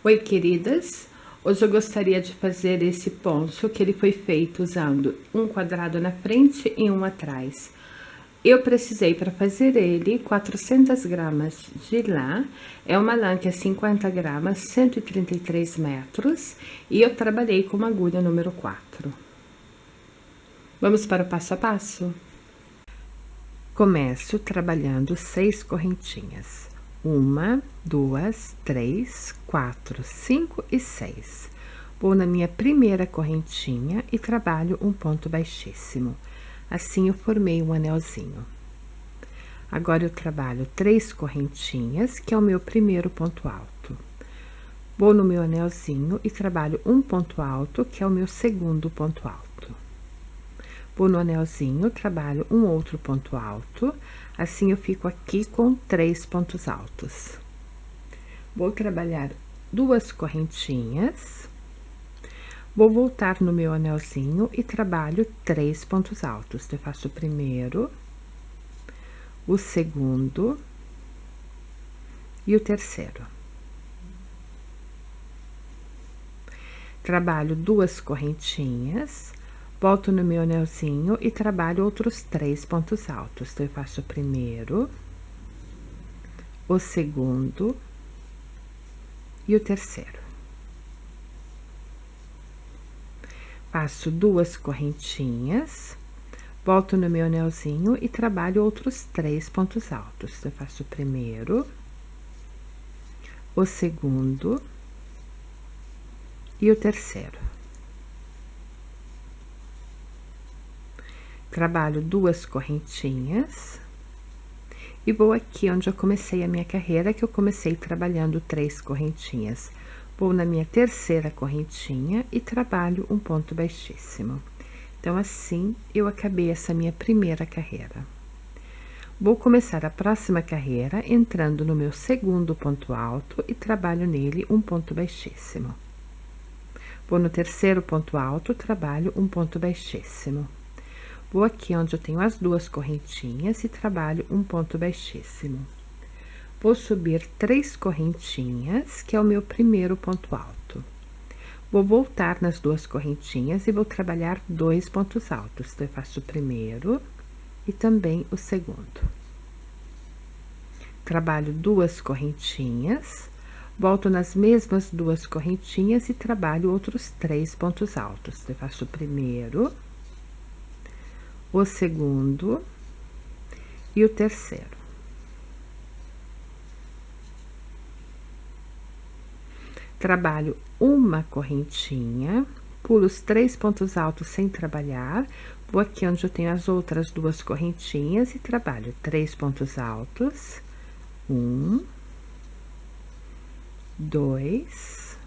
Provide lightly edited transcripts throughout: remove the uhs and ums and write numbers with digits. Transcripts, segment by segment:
Oi, queridas! Hoje eu gostaria de fazer esse poncho que ele foi feito usando um quadrado na frente e um atrás. Eu precisei para fazer ele 400 gramas de lã, é uma lã que é 50 gramas, 133 metros, e eu trabalhei com uma agulha número 4. Vamos para o passo a passo? Começo trabalhando 6 correntinhas. 1, 2, 3, 4, 5 e 6. Vou na minha primeira correntinha e trabalho um ponto baixíssimo. Assim, eu formei um anelzinho. Agora, eu trabalho 3 correntinhas, que é o meu primeiro ponto alto. Vou no meu anelzinho e trabalho um ponto alto, que é o meu segundo ponto alto. Vou no anelzinho, trabalho um outro ponto alto, assim eu fico aqui com 3 pontos altos. Vou trabalhar 2 correntinhas, vou voltar no meu anelzinho e trabalho 3 pontos altos. Eu faço o primeiro, o segundo e o terceiro. Trabalho 2 correntinhas, volto no meu anelzinho e trabalho outros 3 pontos altos. Então, eu faço o primeiro, o segundo e o terceiro. Faço 2 correntinhas, volto no meu anelzinho e trabalho outros 3 pontos altos. Então, eu faço o primeiro, o segundo e o terceiro. Trabalho 2 correntinhas e vou aqui onde eu comecei a minha carreira, que eu comecei trabalhando 3 correntinhas. Vou na minha terceira correntinha e trabalho um ponto baixíssimo. Então, assim, eu acabei essa minha primeira carreira. Vou começar a próxima carreira entrando no meu segundo ponto alto e trabalho nele um ponto baixíssimo. Vou no terceiro ponto alto, trabalho um ponto baixíssimo. Vou aqui onde eu tenho as 2 correntinhas e trabalho um ponto baixíssimo. Vou subir 3 correntinhas, que é o meu primeiro ponto alto. Vou voltar nas 2 correntinhas e vou trabalhar 2 pontos altos. Então, eu faço o primeiro e também o segundo. Trabalho 2 correntinhas, volto nas mesmas 2 correntinhas e trabalho outros 3 pontos altos. Então, eu faço o primeiro, o segundo e o terceiro. Trabalho uma correntinha, pulo os 3 pontos altos sem trabalhar, vou aqui onde eu tenho as outras 2 correntinhas e trabalho 3 pontos altos, 1, 2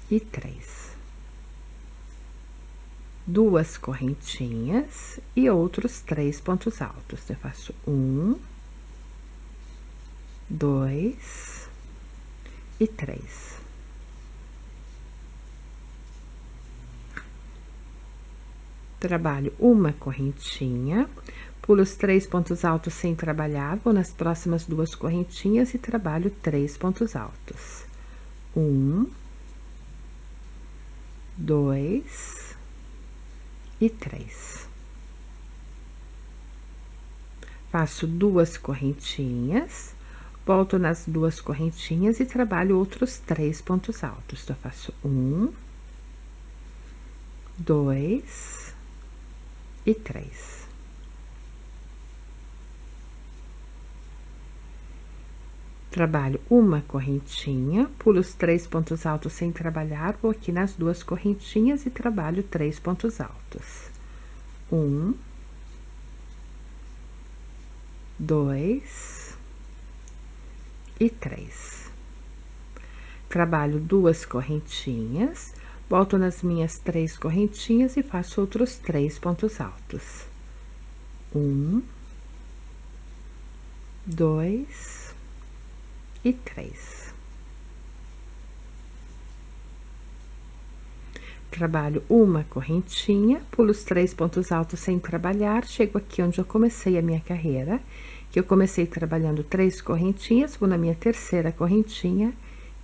e 3. 2 correntinhas e outros 3 pontos altos. Eu faço 1, 2 e 3. Trabalho uma correntinha, pulo os 3 pontos altos sem trabalhar, vou nas próximas 2 correntinhas e trabalho 3 pontos altos. 1, 2 e 3. Faço 2 correntinhas, volto nas 2 correntinhas e trabalho outros 3 pontos altos. Então, eu faço 1, 2 e 3. Trabalho uma correntinha, pulo os 3 pontos altos sem trabalhar, vou aqui nas 2 correntinhas e trabalho 3 pontos altos. 1, 2 e 3. Trabalho 2 correntinhas, volto nas minhas 3 correntinhas e faço outros 3 pontos altos. 1, 2 e 3. Trabalho uma correntinha, pulo os 3 pontos altos sem trabalhar, chego aqui onde eu comecei a minha carreira, que eu comecei trabalhando 3 correntinhas, vou na minha terceira correntinha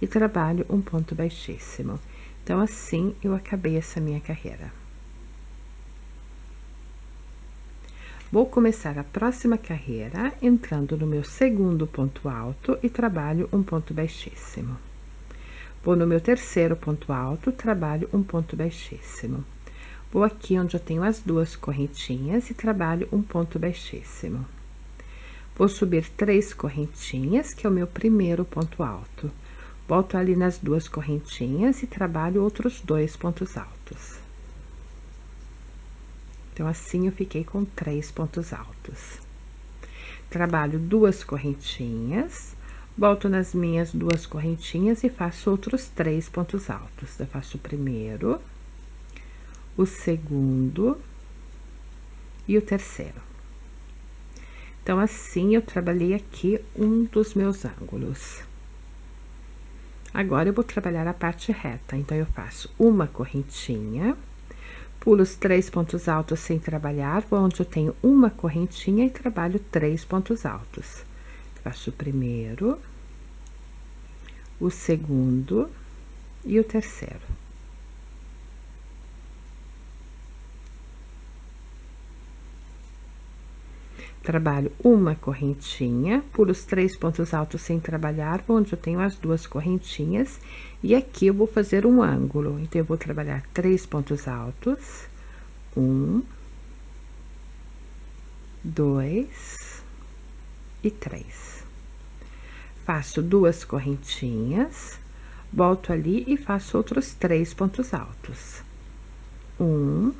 e trabalho um ponto baixíssimo. Então, assim, eu acabei essa minha carreira. Vou começar a próxima carreira entrando no meu segundo ponto alto e trabalho um ponto baixíssimo. Vou no meu terceiro ponto alto, trabalho um ponto baixíssimo. Vou aqui onde eu tenho as duas correntinhas e trabalho um ponto baixíssimo. Vou subir 3 correntinhas, que é o meu primeiro ponto alto. Volto ali nas duas correntinhas e trabalho outros 2 pontos altos. Então, assim, eu fiquei com 3 pontos altos. Trabalho 2 correntinhas, volto nas minhas 2 correntinhas e faço outros 3 pontos altos. Eu faço o primeiro, o segundo e o terceiro. Então, assim, eu trabalhei aqui um dos meus ângulos. Agora, eu vou trabalhar a parte reta. Então, eu faço uma correntinha, pulo os 3 pontos altos sem trabalhar, vou onde eu tenho uma correntinha e trabalho 3 pontos altos. Faço o primeiro, o segundo e o terceiro. Trabalho uma correntinha, pulo os 3 pontos altos sem trabalhar, vou onde eu tenho as duas correntinhas, e aqui eu vou fazer um ângulo. Então, eu vou trabalhar 3 pontos altos, 1, 2 e 3. Faço 2 correntinhas, volto ali e faço outros 3 pontos altos. 1,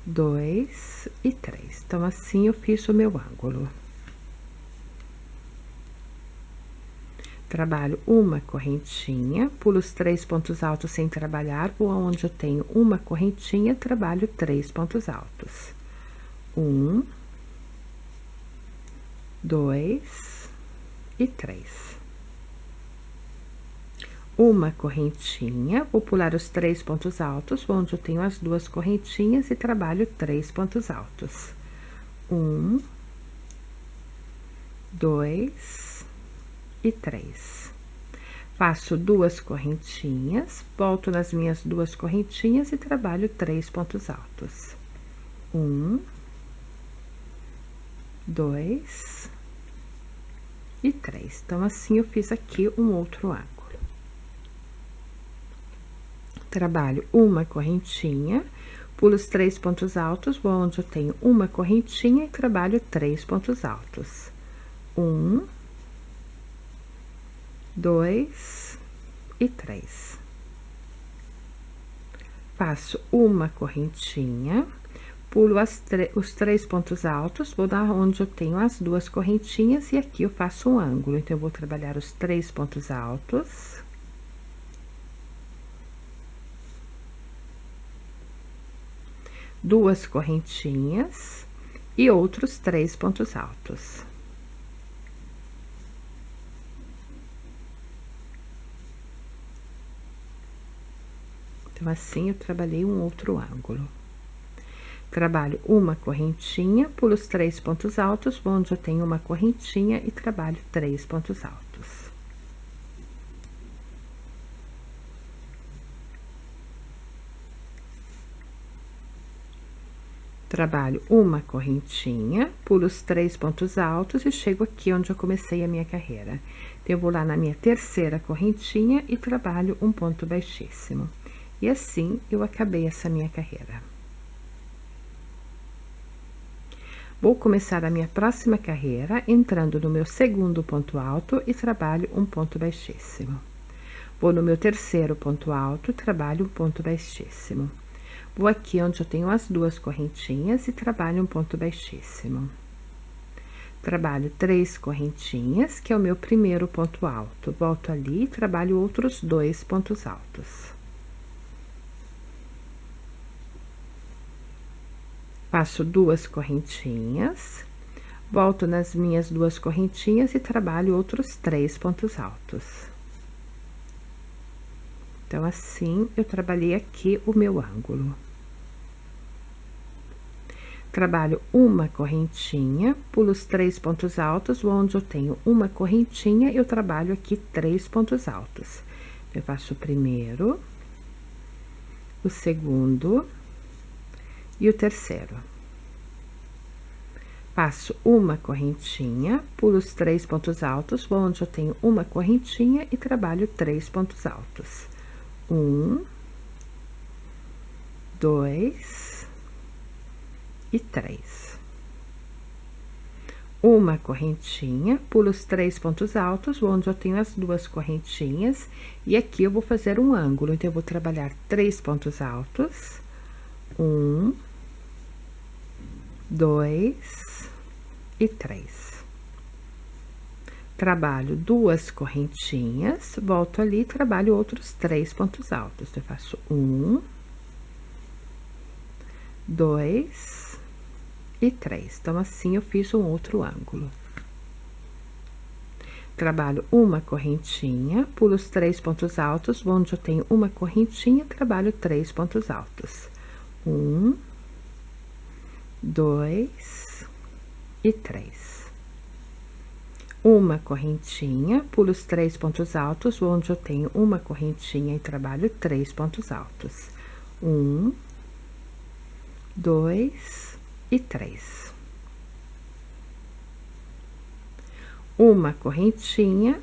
2 e 3. Então, assim, eu fiz o meu ângulo. Trabalho uma correntinha, pulo os 3 pontos altos sem trabalhar, vou aonde eu tenho uma correntinha, trabalho 3 pontos altos. 1, 2 e 3. Uma correntinha, vou pular os 3 pontos altos, onde eu tenho as duas correntinhas e trabalho 3 pontos altos. 1, 2 e 3. Faço 2 correntinhas, volto nas minhas 2 correntinhas e trabalho 3 pontos altos. 1, 2 e 3. Então, assim, eu fiz aqui um outro ângulo. Trabalho uma correntinha, pulo os 3 pontos altos, vou onde eu tenho uma correntinha e trabalho 3 pontos altos. 1, 2 e 3. Faço uma correntinha, pulo os 3 pontos altos, vou dar onde eu tenho as duas correntinhas e aqui eu faço um ângulo. Então, eu vou trabalhar os 3 pontos altos. Duas correntinhas e outros 3 pontos altos. Então, assim, eu trabalhei um outro ângulo. Trabalho uma correntinha, pulo os 3 pontos altos, onde eu tenho uma correntinha e trabalho 3 pontos altos. Trabalho uma correntinha, pulo os 3 pontos altos e chego aqui onde eu comecei a minha carreira. Então, eu vou lá na minha terceira correntinha e trabalho um ponto baixíssimo. E assim, eu acabei essa minha carreira. Vou começar a minha próxima carreira entrando no meu segundo ponto alto e trabalho um ponto baixíssimo. Vou no meu terceiro ponto alto, trabalho um ponto baixíssimo. Vou aqui onde eu tenho as duas correntinhas e trabalho um ponto baixíssimo. Trabalho 3 correntinhas, que é o meu primeiro ponto alto. Volto ali e trabalho outros 2 pontos altos. Faço 2 correntinhas, volto nas minhas 2 correntinhas e trabalho outros 3 pontos altos. Então, assim, eu trabalhei aqui o meu ângulo. trabalho uma correntinha, pulo os 3 pontos altos, onde eu tenho uma correntinha, eu trabalho aqui 3 pontos altos. Eu faço o primeiro, o segundo e o terceiro. Passo uma correntinha, pulo os 3 pontos altos, onde eu tenho uma correntinha e trabalho 3 pontos altos. 1, 2 e 3. Uma correntinha, pulo os 3 pontos altos, onde eu tenho as 2 correntinhas, e aqui eu vou fazer um ângulo, então eu vou trabalhar 3 pontos altos. 1, 2 e 3. Trabalho 2 correntinhas, volto ali e trabalho outros 3 pontos altos. Eu faço 1, 2 e 3. Então, assim, eu fiz um outro ângulo. Trabalho uma correntinha, pulo os 3 pontos altos, onde eu tenho uma correntinha, trabalho 3 pontos altos. 1, 2 e 3. Uma correntinha, pulo os 3 pontos altos, onde eu tenho uma correntinha e trabalho 3 pontos altos. 1, 2 e 3. Uma correntinha,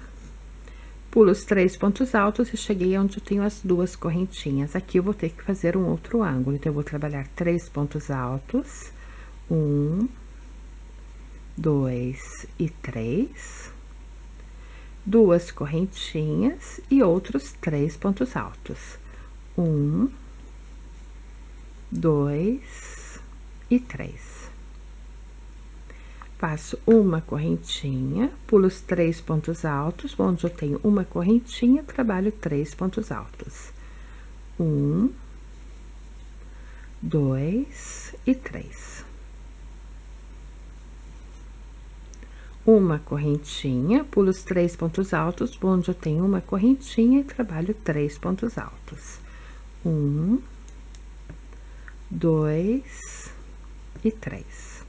pulo os 3 pontos altos e cheguei onde eu tenho as 2 correntinhas. Aqui eu vou ter que fazer um outro ângulo, então eu vou trabalhar 3 pontos altos. 1, 2 e 3. 2 correntinhas e outros 3 pontos altos. 1, 2 e 3. Faço uma correntinha, pulo os 3 pontos altos, onde eu tenho uma correntinha, trabalho 3 pontos altos. 1, 2 e 3. Uma correntinha, pulo os 3 pontos altos, onde eu tenho uma correntinha e trabalho 3 pontos altos. 1, 2 e 3.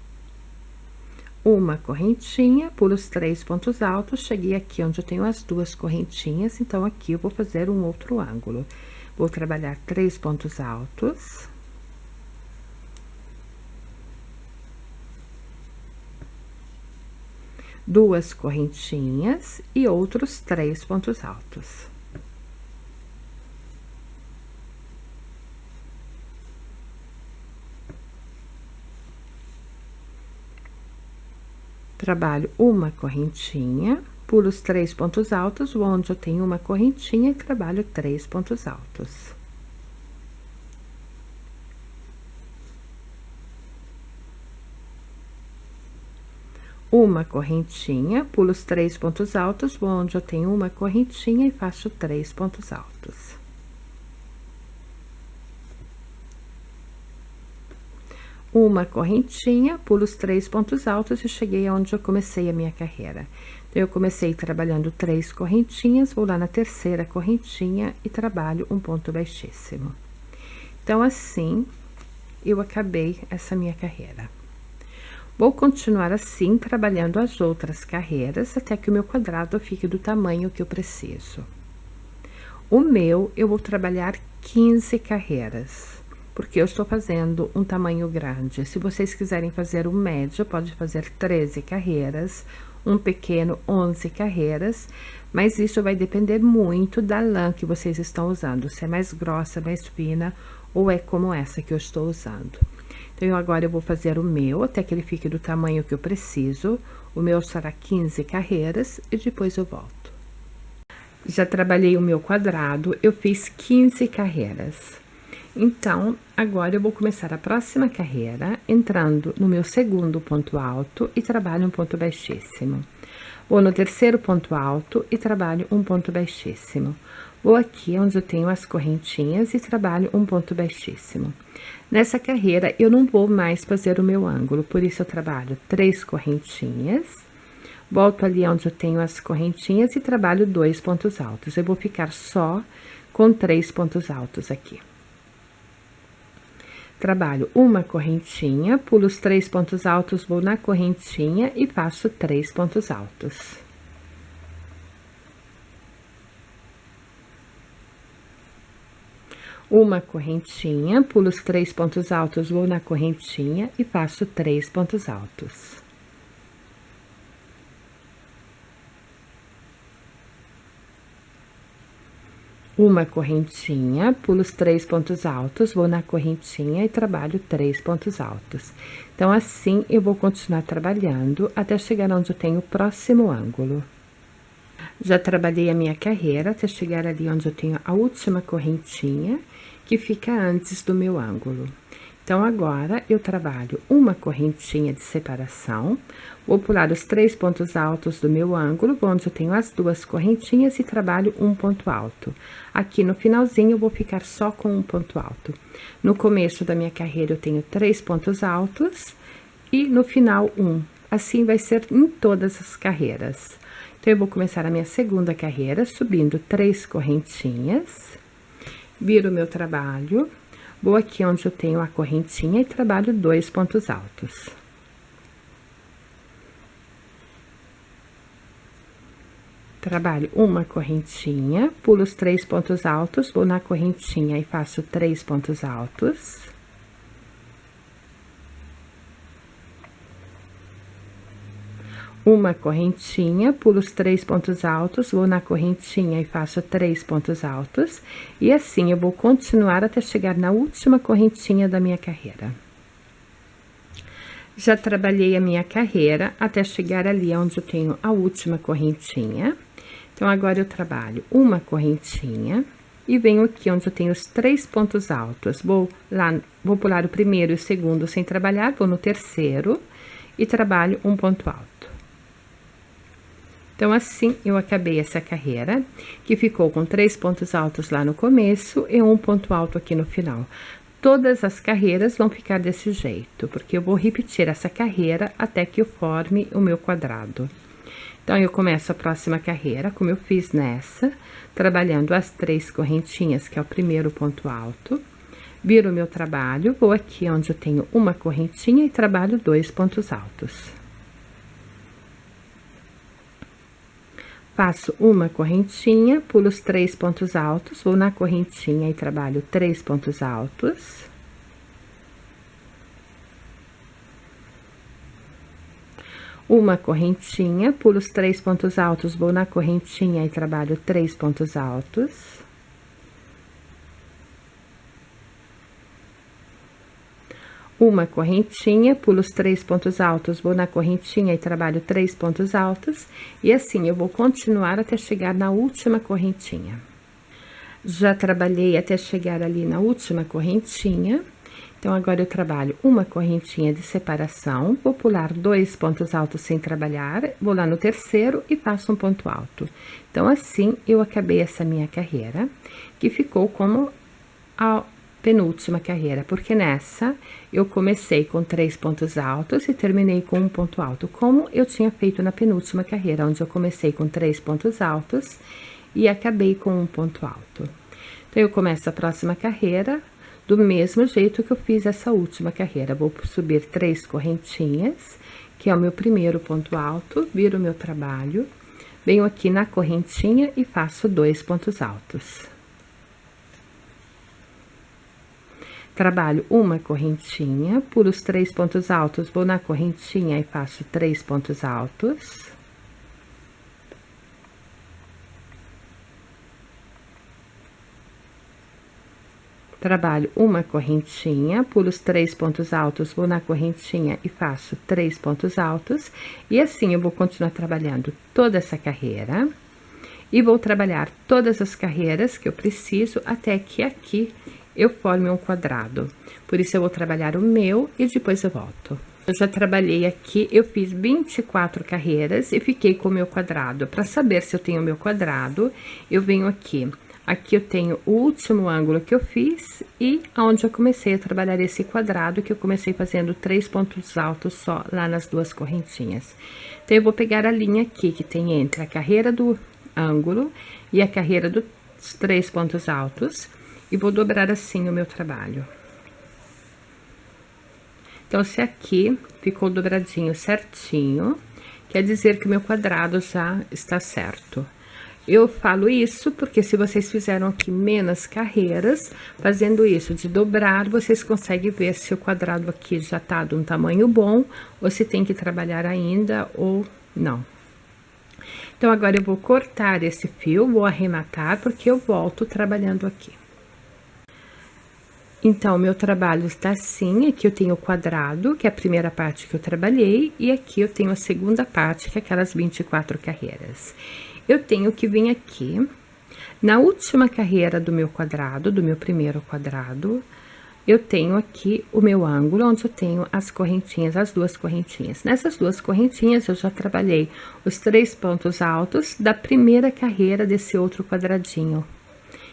Uma correntinha, pulo os 3 pontos altos, cheguei aqui onde eu tenho as 2 correntinhas, então aqui eu vou fazer um outro ângulo. Vou trabalhar 3 pontos altos. Duas correntinhas e outros 3 pontos altos. Trabalho uma correntinha, pulo os 3 pontos altos, onde eu tenho uma correntinha e trabalho 3 pontos altos. Uma correntinha, pulo os 3 pontos altos, onde eu tenho uma correntinha e faço 3 pontos altos. Uma correntinha, pulo os 3 pontos altos e cheguei aonde eu comecei a minha carreira. Então, eu comecei trabalhando 3 correntinhas, vou lá na terceira correntinha e trabalho um ponto baixíssimo. Então, assim, eu acabei essa minha carreira. Vou continuar assim, trabalhando as outras carreiras, até que o meu quadrado fique do tamanho que eu preciso. O meu, eu vou trabalhar 15 carreiras, porque eu estou fazendo um tamanho grande. Se vocês quiserem fazer um médio, pode fazer 13 carreiras, um pequeno 11 carreiras, mas isso vai depender muito da lã que vocês estão usando, se é mais grossa, mais fina, ou é como essa que eu estou usando. Então, agora eu vou fazer o meu, até que ele fique do tamanho que eu preciso. O meu será 15 carreiras e depois eu volto. Já trabalhei o meu quadrado, eu fiz 15 carreiras. Então, agora eu vou começar a próxima carreira, entrando no meu segundo ponto alto e trabalho um ponto baixíssimo. Vou no terceiro ponto alto e trabalho um ponto baixíssimo. Vou aqui onde eu tenho as correntinhas e trabalho um ponto baixíssimo. Nessa carreira, eu não vou mais fazer o meu ângulo, por isso eu trabalho 3 correntinhas, volto ali onde eu tenho as correntinhas e trabalho 2 pontos altos. Eu vou ficar só com 3 pontos altos aqui. Trabalho uma correntinha, pulo os 3 pontos altos, vou na correntinha e faço 3 pontos altos. Uma correntinha, pulo os 3 pontos altos, vou na correntinha e faço 3 pontos altos. Uma correntinha, pulo os 3 pontos altos, vou na correntinha e trabalho 3 pontos altos. Então, assim, eu vou continuar trabalhando até chegar onde eu tenho o próximo ângulo. Já trabalhei a minha carreira até chegar ali onde eu tenho a última correntinha, que fica antes do meu ângulo. Então, agora, eu trabalho uma correntinha de separação, vou pular os 3 pontos altos do meu ângulo, onde eu tenho as 2 correntinhas e trabalho um ponto alto. Aqui no finalzinho, eu vou ficar só com um ponto alto. No começo da minha carreira, eu tenho 3 pontos altos e no final, um. Assim vai ser em todas as carreiras. Então, eu vou começar a minha segunda carreira, subindo 3 correntinhas, viro o meu trabalho. Vou aqui onde eu tenho a correntinha e trabalho 2 pontos altos. Trabalho uma correntinha, pulo os 3 pontos altos, vou na correntinha e faço 3 pontos altos. Uma correntinha, pulo os 3 pontos altos, vou na correntinha e faço 3 pontos altos. E assim, eu vou continuar até chegar na última correntinha da minha carreira. Já trabalhei a minha carreira até chegar ali onde eu tenho a última correntinha. Então, agora eu trabalho uma correntinha e venho aqui onde eu tenho os 3 pontos altos. Vou pular o primeiro e o segundo sem trabalhar, vou no terceiro e trabalho um ponto alto. Então, assim, eu acabei essa carreira, que ficou com 3 pontos altos lá no começo e um ponto alto aqui no final. Todas as carreiras vão ficar desse jeito, porque eu vou repetir essa carreira até que eu forme o meu quadrado. Então, eu começo a próxima carreira, como eu fiz nessa, trabalhando as 3 correntinhas, que é o primeiro ponto alto. Viro o meu trabalho, vou aqui onde eu tenho uma correntinha e trabalho 2 pontos altos. Faço uma correntinha, pulo os 3 pontos altos, vou na correntinha e trabalho 3 pontos altos. Uma correntinha, pulo os 3 pontos altos, vou na correntinha e trabalho 3 pontos altos. Uma correntinha, pulo os 3 pontos altos, vou na correntinha e trabalho 3 pontos altos. E assim, eu vou continuar até chegar na última correntinha. Já trabalhei até chegar ali na última correntinha. Então, agora eu trabalho uma correntinha de separação, vou pular 2 pontos altos sem trabalhar, vou lá no terceiro e faço um ponto alto. Então, assim, eu acabei essa minha carreira, que ficou como a penúltima carreira, porque nessa eu comecei com 3 pontos altos e terminei com um ponto alto, como eu tinha feito na penúltima carreira, onde eu comecei com 3 pontos altos e acabei com um ponto alto. Então, eu começo a próxima carreira do mesmo jeito que eu fiz essa última carreira. Vou subir 3 correntinhas, que é o meu primeiro ponto alto, viro o meu trabalho, venho aqui na correntinha e faço 2 pontos altos. Trabalho uma correntinha, pulo os 3 pontos altos, vou na correntinha e faço 3 pontos altos. Trabalho uma correntinha, pulo os 3 pontos altos, vou na correntinha e faço 3 pontos altos. E assim, eu vou continuar trabalhando toda essa carreira. E vou trabalhar todas as carreiras que eu preciso até que aqui eu forme um quadrado. Por isso, eu vou trabalhar o meu e depois eu volto. Eu já trabalhei aqui, eu fiz 24 carreiras e fiquei com o meu quadrado. Para saber se eu tenho o meu quadrado, eu venho aqui. Aqui eu tenho o último ângulo que eu fiz e onde eu comecei a trabalhar esse quadrado, que eu comecei fazendo 3 pontos altos só lá nas 2 correntinhas. Então, eu vou pegar a linha aqui, que tem entre a carreira do ângulo e a carreira dos 3 pontos altos, e vou dobrar assim o meu trabalho. Então, se aqui ficou dobradinho certinho, quer dizer que o meu quadrado já está certo. Eu falo isso porque se vocês fizeram aqui menos carreiras, fazendo isso de dobrar, vocês conseguem ver se o quadrado aqui já tá de um tamanho bom, ou se tem que trabalhar ainda ou não. Então, agora eu vou cortar esse fio, vou arrematar, porque eu volto trabalhando aqui. Então, meu trabalho está assim, aqui eu tenho o quadrado, que é a primeira parte que eu trabalhei, e aqui eu tenho a segunda parte, que é aquelas 24 carreiras. Eu tenho que vir aqui, na última carreira do meu quadrado, do meu primeiro quadrado, eu tenho aqui o meu ângulo, onde eu tenho as correntinhas, as duas correntinhas. Nessas duas correntinhas, eu já trabalhei os 3 pontos altos da primeira carreira desse outro quadradinho,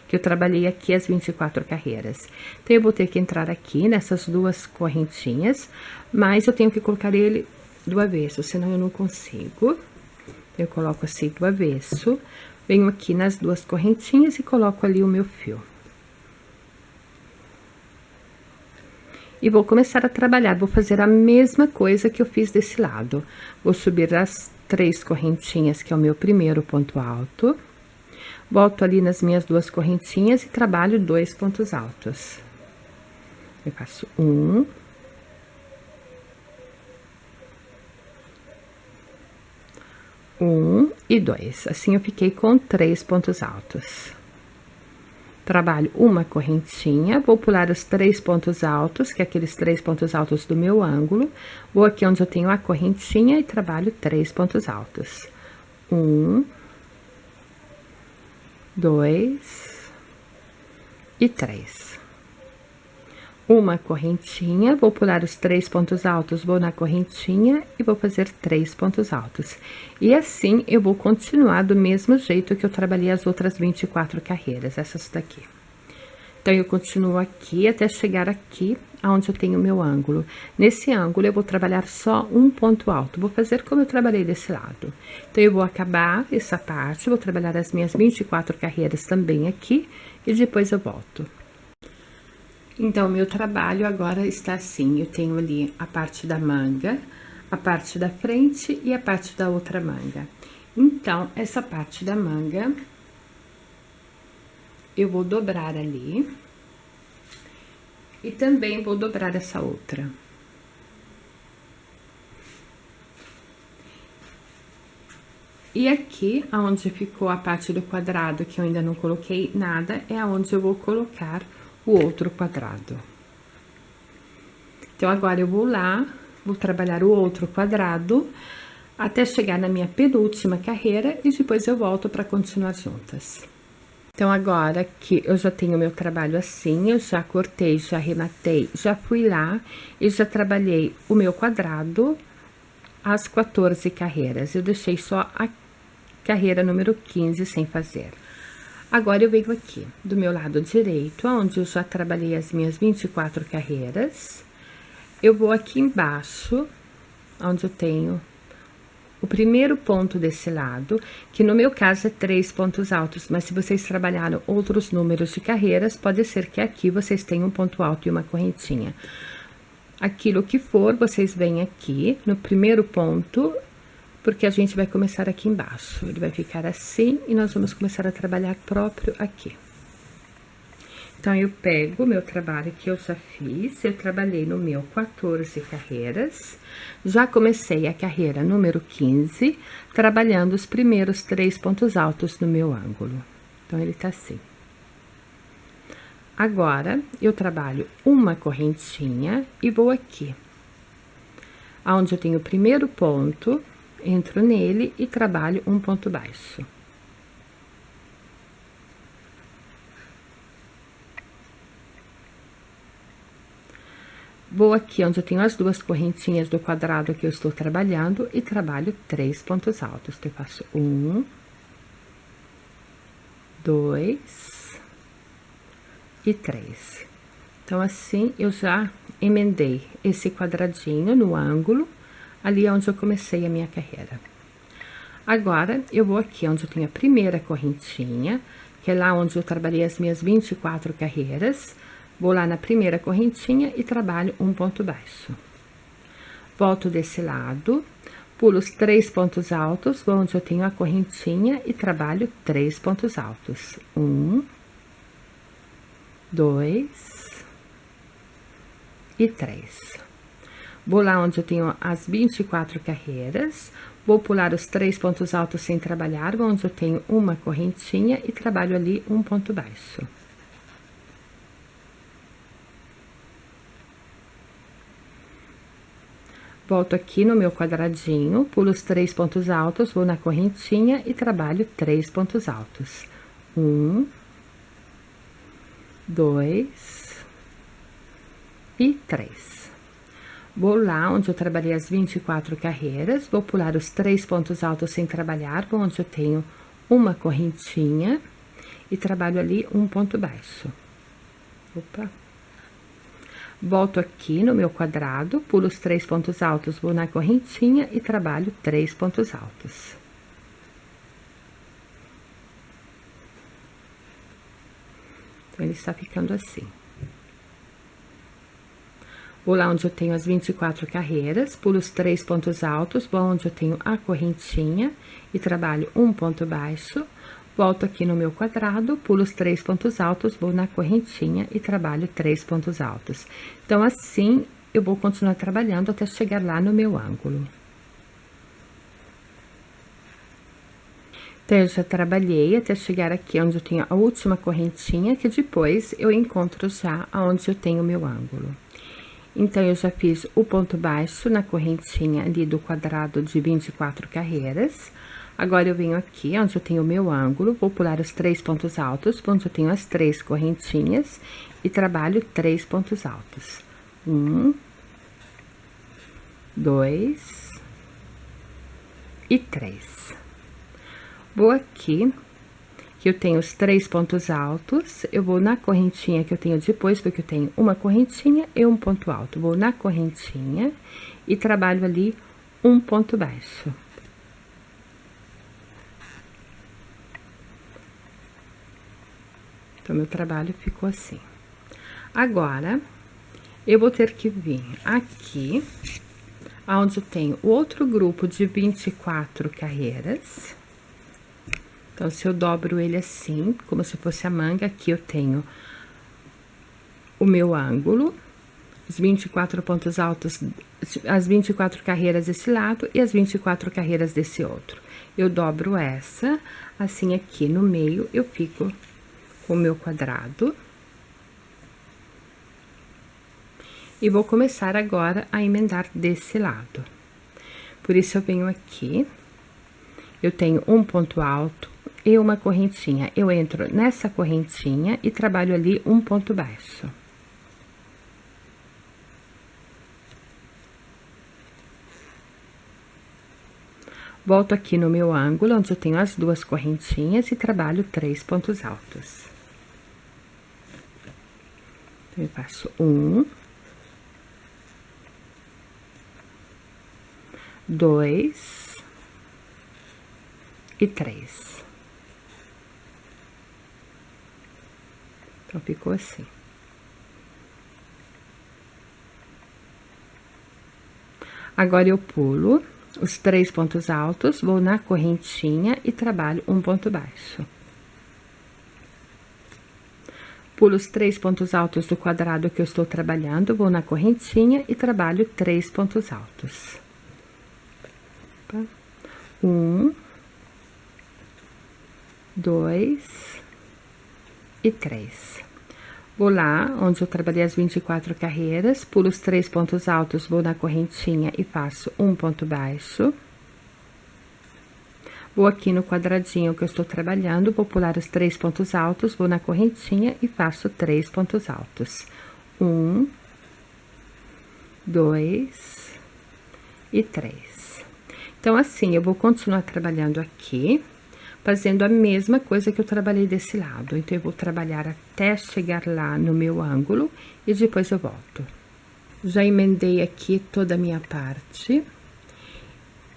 que eu trabalhei aqui as 24 carreiras. Então, eu vou ter que entrar aqui nessas duas correntinhas, mas eu tenho que colocar ele do avesso, senão eu não consigo. Eu coloco assim do avesso, venho aqui nas duas correntinhas e coloco ali o meu fio. E vou começar a trabalhar, vou fazer a mesma coisa que eu fiz desse lado. Vou subir as 3 correntinhas, que é o meu primeiro ponto alto. Volto ali nas minhas duas correntinhas e trabalho 2 pontos altos. Eu faço 1. E 2. Assim, eu fiquei com 3 pontos altos. Trabalho uma correntinha, vou pular os 3 pontos altos, que é aqueles 3 pontos altos do meu ângulo. Vou aqui onde eu tenho a correntinha e trabalho 3 pontos altos. 1, 2 e 3. Uma correntinha, vou pular os 3 pontos altos, vou na correntinha e vou fazer 3 pontos altos. E assim, eu vou continuar do mesmo jeito que eu trabalhei as outras 24 carreiras, essas daqui. Então, eu continuo aqui até chegar aqui, aonde eu tenho o meu ângulo. Nesse ângulo, eu vou trabalhar só um ponto alto, vou fazer como eu trabalhei desse lado. Então, eu vou acabar essa parte, vou trabalhar as minhas 24 carreiras também aqui, e depois eu volto. Então, meu trabalho agora está assim, eu tenho ali a parte da manga, a parte da frente e a parte da outra manga. Então, essa parte da manga, eu vou dobrar ali, e também vou dobrar essa outra. E aqui, aonde ficou a parte do quadrado, que eu ainda não coloquei nada, é aonde eu vou colocar o outro quadrado. Então, agora eu vou lá, vou trabalhar o outro quadrado, até chegar na minha penúltima carreira, e depois eu volto para continuar juntas. Então, agora que eu já tenho meu trabalho assim, eu já cortei, já arrematei, já fui lá e já trabalhei o meu quadrado, as 14 carreiras. Eu deixei só a carreira número 15 sem fazer. Agora, eu venho aqui do meu lado direito, onde eu já trabalhei as minhas 24 carreiras. Eu vou aqui embaixo, onde eu tenho o primeiro ponto desse lado, que no meu caso é 3 pontos altos, mas se vocês trabalharam outros números de carreiras, pode ser que aqui vocês tenham um ponto alto e uma correntinha. Aquilo que for, vocês vêm aqui no primeiro ponto, porque a gente vai começar aqui embaixo. Ele vai ficar assim e nós vamos começar a trabalhar próprio aqui. Então, eu pego o meu trabalho que eu já fiz, eu trabalhei no meu 14 carreiras, já comecei a carreira número 15, trabalhando os primeiros 3 pontos altos no meu ângulo. Então, ele tá assim. Agora, eu trabalho uma correntinha e vou aqui, aonde eu tenho o primeiro ponto, entro nele e trabalho um ponto baixo. Vou aqui onde eu tenho as duas correntinhas do quadrado que eu estou trabalhando e trabalho 3 pontos altos. Então, eu faço 1, 2 e 3. Então, assim, eu já emendei esse quadradinho no ângulo, ali onde eu comecei a minha carreira. Agora, eu vou aqui onde eu tenho a primeira correntinha, que é lá onde eu trabalhei as minhas 24 carreiras. Vou lá na primeira correntinha e trabalho um ponto baixo. Volto desse lado, pulo os 3 pontos altos, vou onde eu tenho a correntinha e trabalho 3 pontos altos. 1, 2 e 3. Vou lá onde eu tenho as 24 carreiras, vou pular os 3 pontos altos sem trabalhar, vou onde eu tenho uma correntinha e trabalho ali um ponto baixo. Volto aqui no meu quadradinho, pulo os 3 pontos altos, vou na correntinha e trabalho 3 pontos altos. 1, 2 e 3. Vou lá onde eu trabalhei as 24 carreiras, vou pular os 3 pontos altos sem trabalhar, vou onde eu tenho uma correntinha e trabalho ali um ponto baixo. Opa! Volto aqui no meu quadrado, pulo os 3 pontos altos, vou na correntinha e trabalho 3 pontos altos. Então, ele está ficando assim. Vou lá onde eu tenho as 24 carreiras, pulo os 3 pontos altos, vou onde eu tenho a correntinha e trabalho um ponto baixo. Volto aqui no meu quadrado, pulo os 3 pontos altos, vou na correntinha e trabalho 3 pontos altos. Então, assim, eu vou continuar trabalhando até chegar lá no meu ângulo. Então, eu já trabalhei até chegar aqui onde eu tenho a última correntinha, que depois eu encontro já aonde eu tenho o meu ângulo. Então, eu já fiz o ponto baixo na correntinha ali do quadrado de 24 carreiras. Agora, eu venho aqui, onde eu tenho o meu ângulo, vou pular os 3 pontos altos, onde eu tenho as 3 correntinhas, e trabalho 3 pontos altos. 1, 2 e 3. Vou aqui, que eu tenho os 3 pontos altos, eu vou na correntinha que eu tenho depois, porque eu tenho uma correntinha e um ponto alto. Vou na correntinha e trabalho ali um ponto baixo. Então, meu trabalho ficou assim. Agora, eu vou ter que vir aqui, onde eu tenho outro grupo de 24 carreiras. Então, se eu dobro ele assim, como se fosse a manga, aqui eu tenho o meu ângulo, os 24 pontos altos, as 24 carreiras desse lado e as 24 carreiras desse outro. Eu dobro essa, assim aqui no meio eu fico com o meu quadrado. E vou começar agora a emendar desse lado. Por isso, eu venho aqui, eu tenho um ponto alto e uma correntinha. Eu entro nessa correntinha e trabalho ali um ponto baixo. Volto aqui no meu ângulo, onde eu tenho as 2 correntinhas e trabalho 3 pontos altos. Então, eu faço 1, 2 e 3. Então, ficou assim. Agora, eu pulo os 3 pontos altos, vou na correntinha e trabalho um ponto baixo. Pulo os 3 pontos altos do quadrado que eu estou trabalhando, vou na correntinha e trabalho 3 pontos altos. 1, 2 e 3. Vou lá, onde eu trabalhei as 24 carreiras, pulo os 3 pontos altos, vou na correntinha e faço um ponto baixo. Vou aqui no quadradinho que eu estou trabalhando, vou pular os 3 pontos altos, vou na correntinha e faço 3 pontos altos. 1, 2 e 3. Então, assim, eu vou continuar trabalhando aqui, fazendo a mesma coisa que eu trabalhei desse lado. Então, eu vou trabalhar até chegar lá no meu ângulo e depois eu volto. Já emendei aqui toda a minha parte.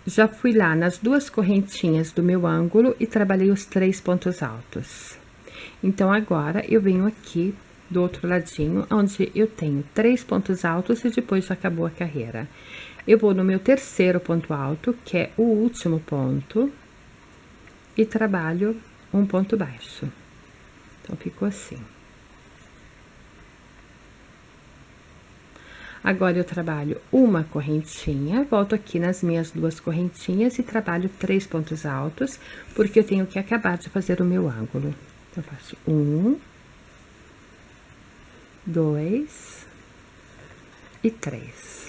Já fui lá nas 2 correntinhas do meu ângulo e trabalhei os 3 pontos altos. Então, agora, eu venho aqui do outro ladinho, onde eu tenho 3 pontos altos e depois já acabou a carreira. Eu vou no meu terceiro ponto alto, que é o último ponto, e trabalho um ponto baixo. Então, ficou assim. Agora, eu trabalho uma correntinha, volto aqui nas minhas 2 correntinhas e trabalho 3 pontos altos, porque eu tenho que acabar de fazer o meu ângulo. Então, eu faço 1, 2 e 3.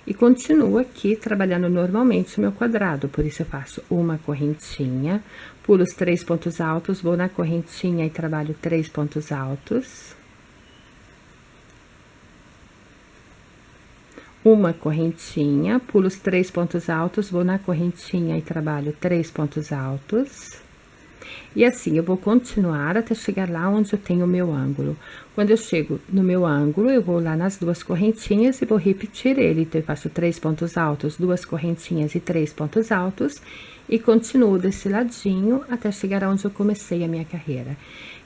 E continuo aqui trabalhando normalmente o meu quadrado, por isso eu faço uma correntinha, pulo os 3 pontos altos, vou na correntinha e trabalho 3 pontos altos. Uma correntinha, pulo os 3 pontos altos, vou na correntinha e trabalho 3 pontos altos. E assim, eu vou continuar até chegar lá onde eu tenho o meu ângulo. Quando eu chego no meu ângulo, eu vou lá nas 2 correntinhas e vou repetir ele. Então, eu faço 3 pontos altos, 2 correntinhas e 3 pontos altos. E continuo desse ladinho até chegar onde eu comecei a minha carreira.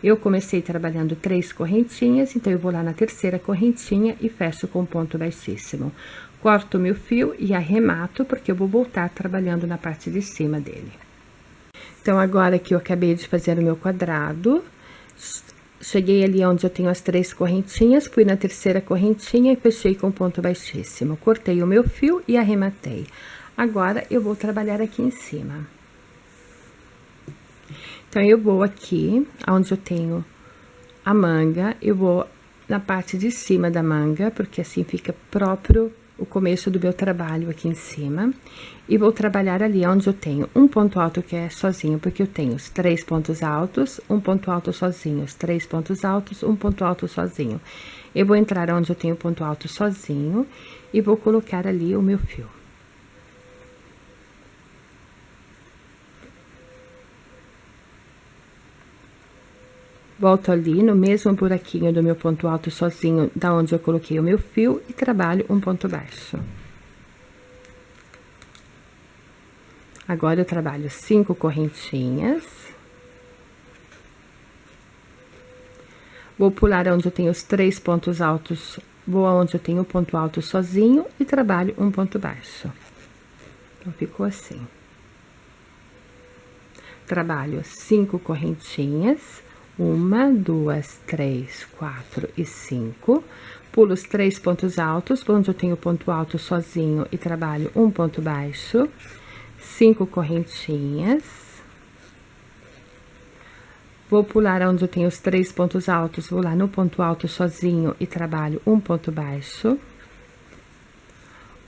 Eu comecei trabalhando 3 correntinhas, então eu vou lá na terceira correntinha e fecho com ponto baixíssimo. Corto o meu fio e arremato, porque eu vou voltar trabalhando na parte de cima dele. Então, agora que eu acabei de fazer o meu quadrado, cheguei ali onde eu tenho as 3 correntinhas, fui na terceira correntinha e fechei com ponto baixíssimo. Cortei o meu fio e arrematei. Agora, eu vou trabalhar aqui em cima. Então, eu vou aqui, onde eu tenho a manga, eu vou na parte de cima da manga, porque assim fica próprio o começo do meu trabalho aqui em cima. E vou trabalhar ali onde eu tenho um ponto alto que é sozinho, porque eu tenho os 3 pontos altos, um ponto alto sozinho, os 3 pontos altos, um ponto alto sozinho. Eu vou entrar onde eu tenho ponto alto sozinho e vou colocar ali o meu fio. Volto ali no mesmo buraquinho do meu ponto alto sozinho, da onde eu coloquei o meu fio, e trabalho um ponto baixo. Agora, eu trabalho 5 correntinhas. Vou pular onde eu tenho os 3 pontos altos, vou aonde eu tenho o ponto alto sozinho e trabalho um ponto baixo. Então, ficou assim. Trabalho 5 correntinhas. 1, 2, 3, 4 e 5. Pulo os 3 pontos altos, onde eu tenho ponto alto sozinho e trabalho um ponto baixo. 5 correntinhas. Vou pular onde eu tenho os 3 pontos altos, vou lá no ponto alto sozinho e trabalho um ponto baixo.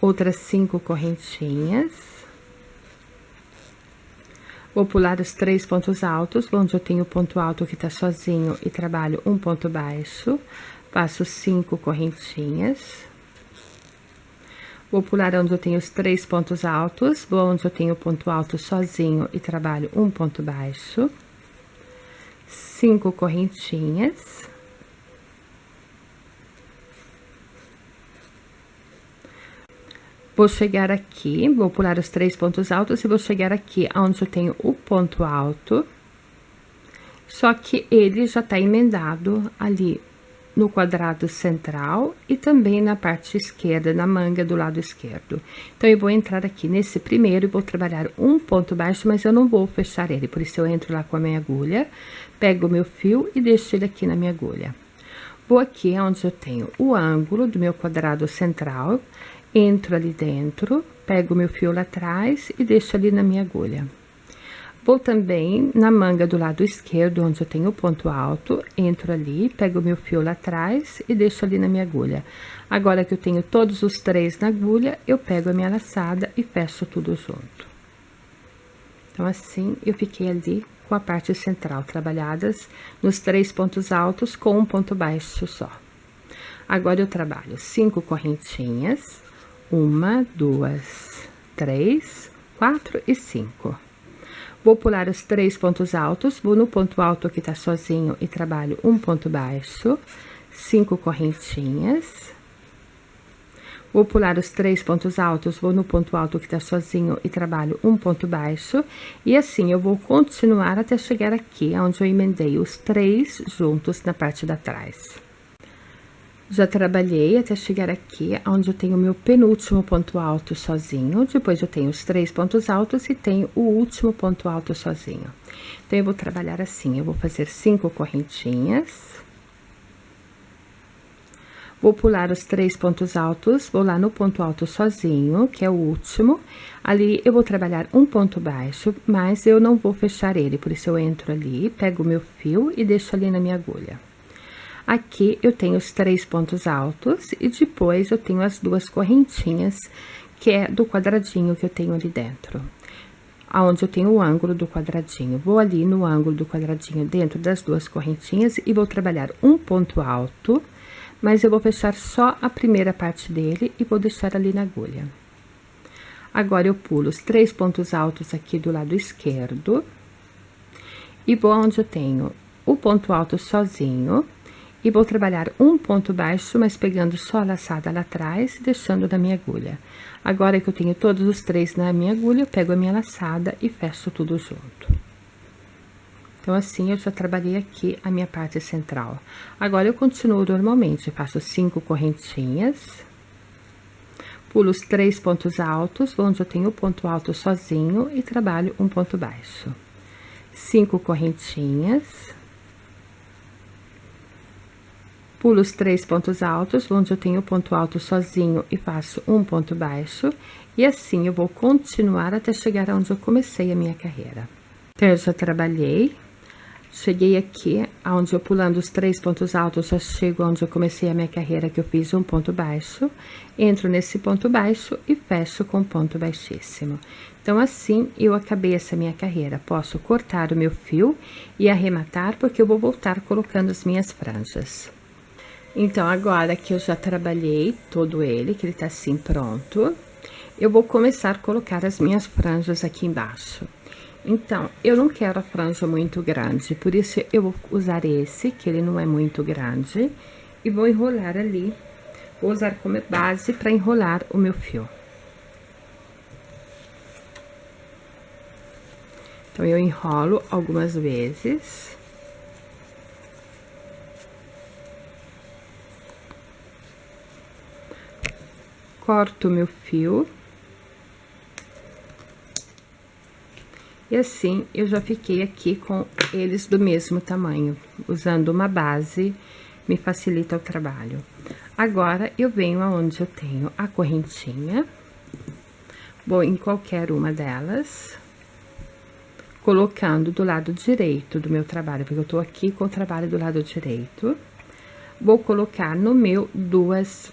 Outras 5 correntinhas. Vou pular os 3 pontos altos, onde eu tenho o ponto alto que tá sozinho e trabalho um ponto baixo. Faço 5 correntinhas. Vou pular onde eu tenho os 3 pontos altos, vou onde eu tenho o ponto alto sozinho e trabalho um ponto baixo. 5 correntinhas. Vou chegar aqui, vou pular os 3 pontos altos e vou chegar aqui onde eu tenho o ponto alto. Só que ele já tá emendado ali no quadrado central e também na parte esquerda, na manga do lado esquerdo. Então, eu vou entrar aqui nesse primeiro e vou trabalhar um ponto baixo, mas eu não vou fechar ele, por isso eu entro lá com a minha agulha, pego o meu fio e deixo ele aqui na minha agulha. Vou aqui onde eu tenho o ângulo do meu quadrado central, entro ali dentro, pego o meu fio lá atrás e deixo ali na minha agulha. Vou também na manga do lado esquerdo, onde eu tenho o ponto alto, entro ali, pego o meu fio lá atrás e deixo ali na minha agulha. Agora que eu tenho todos os 3 na agulha, eu pego a minha laçada e fecho tudo junto. Então, assim, eu fiquei ali com a parte central, trabalhadas nos 3 pontos altos com um ponto baixo só. Agora, eu trabalho 5 correntinhas. 1, 2, 3, 4 e 5. Vou pular os 3 pontos altos, vou no ponto alto que tá sozinho e trabalho um ponto baixo, 5 correntinhas. Vou pular os 3 pontos altos, vou no ponto alto que tá sozinho e trabalho um ponto baixo. E assim, eu vou continuar até chegar aqui, onde eu emendei os 3 juntos na parte da trás. Já trabalhei até chegar aqui, onde eu tenho o meu penúltimo ponto alto sozinho. Depois eu tenho os 3 pontos altos e tenho o último ponto alto sozinho. Então, eu vou trabalhar assim, eu vou fazer 5 correntinhas. Vou pular os 3 pontos altos, vou lá no ponto alto sozinho, que é o último. Ali eu vou trabalhar um ponto baixo, mas eu não vou fechar ele, por isso eu entro ali, pego o meu fio e deixo ali na minha agulha. Aqui eu tenho os 3 pontos altos e depois eu tenho as 2 correntinhas, que é do quadradinho que eu tenho ali dentro. Aonde eu tenho o ângulo do quadradinho. Vou ali no ângulo do quadradinho dentro das 2 correntinhas e vou trabalhar um ponto alto, mas eu vou fechar só a primeira parte dele e vou deixar ali na agulha. Agora, eu pulo os 3 pontos altos aqui do lado esquerdo e vou onde eu tenho o ponto alto sozinho e vou trabalhar um ponto baixo, mas pegando só a laçada lá atrás e deixando na minha agulha. Agora que eu tenho todos os 3 na minha agulha, eu pego a minha laçada e fecho tudo junto. Então, assim, eu já trabalhei aqui a minha parte central. Agora, eu continuo normalmente, faço 5 correntinhas, pulo os 3 pontos altos, onde eu tenho o ponto alto sozinho e trabalho um ponto baixo. 5 correntinhas, pulo os 3 pontos altos, onde eu tenho o ponto alto sozinho e faço um ponto baixo, e assim eu vou continuar até chegar onde eu comecei a minha carreira. Então, eu já trabalhei. Cheguei aqui, onde eu pulando os 3 pontos altos, já chego onde eu comecei a minha carreira, que eu fiz um ponto baixo. Entro nesse ponto baixo e fecho com ponto baixíssimo. Então, assim, eu acabei essa minha carreira. Posso cortar o meu fio e arrematar, porque eu vou voltar colocando as minhas franjas. Então, agora que eu já trabalhei todo ele, que ele tá assim pronto, eu vou começar a colocar as minhas franjas aqui embaixo. Então, eu não quero a franja muito grande, por isso eu vou usar esse, que ele não é muito grande, e vou enrolar ali, vou usar como base para enrolar o meu fio. Então, eu enrolo algumas vezes. Corto o meu fio. E assim, eu já fiquei aqui com eles do mesmo tamanho. Usando uma base, me facilita o trabalho. Agora, eu venho aonde eu tenho a correntinha. Vou em qualquer uma delas. Colocando do lado direito do meu trabalho, porque eu tô aqui com o trabalho do lado direito. Vou colocar no meu dois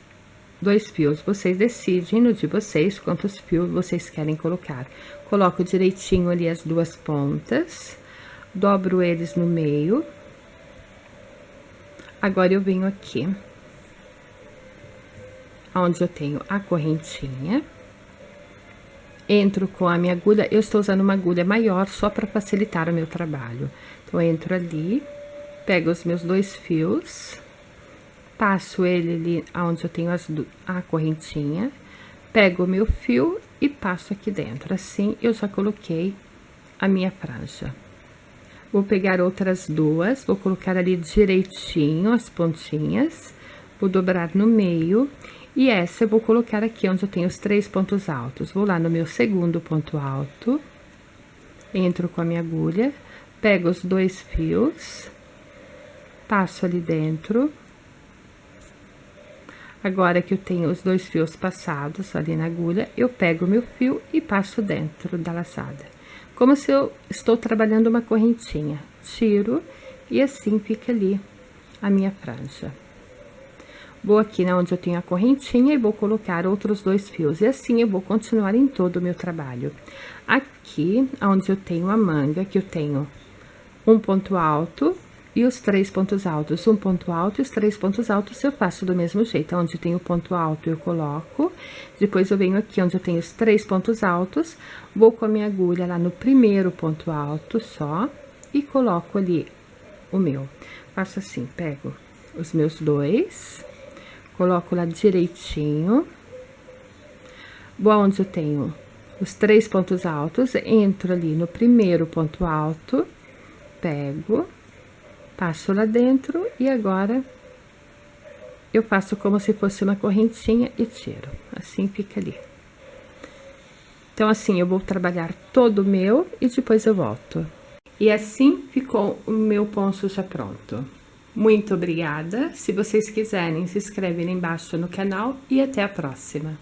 fios. Vocês decidem no de vocês quantos fios vocês querem colocar. Coloco direitinho ali as 2 pontas, dobro eles no meio. Agora, eu venho aqui, onde eu tenho a correntinha. Entro com a minha agulha, eu estou usando uma agulha maior só para facilitar o meu trabalho. Então, eu entro ali, pego os meus 2 fios, passo ele ali onde eu tenho a correntinha, pego o meu fio e passo aqui dentro. Assim, eu já coloquei a minha franja. Vou pegar outras 2, vou colocar ali direitinho as pontinhas, vou dobrar no meio, e essa eu vou colocar aqui onde eu tenho os 3 pontos altos. Vou lá no meu segundo ponto alto, entro com a minha agulha, pego os 2 fios, passo ali dentro. Agora que eu tenho os 2 fios passados ali na agulha, eu pego o meu fio e passo dentro da laçada. Como se eu estou trabalhando uma correntinha. Tiro e assim fica ali a minha franja. Vou aqui onde eu tenho a correntinha e vou colocar outros 2 fios. E assim eu vou continuar em todo o meu trabalho. Aqui, onde eu tenho a manga, que eu tenho um ponto alto e os 3 pontos altos. Um ponto alto e os 3 pontos altos eu faço do mesmo jeito. Onde tem o ponto alto eu coloco, depois eu venho aqui onde eu tenho os 3 pontos altos, vou com a minha agulha lá no primeiro ponto alto só e coloco ali o meu. Faço assim, pego os meus 2, coloco lá direitinho, Vou aonde eu tenho os 3 pontos altos, entro ali no primeiro ponto alto, pego, passo lá dentro e agora eu faço como se fosse uma correntinha e tiro. Assim fica ali. Então, assim, eu vou trabalhar todo o meu e depois eu volto. E assim ficou o meu poncho já pronto. Muito obrigada. Se vocês quiserem, se inscrevem lá embaixo no canal e até a próxima.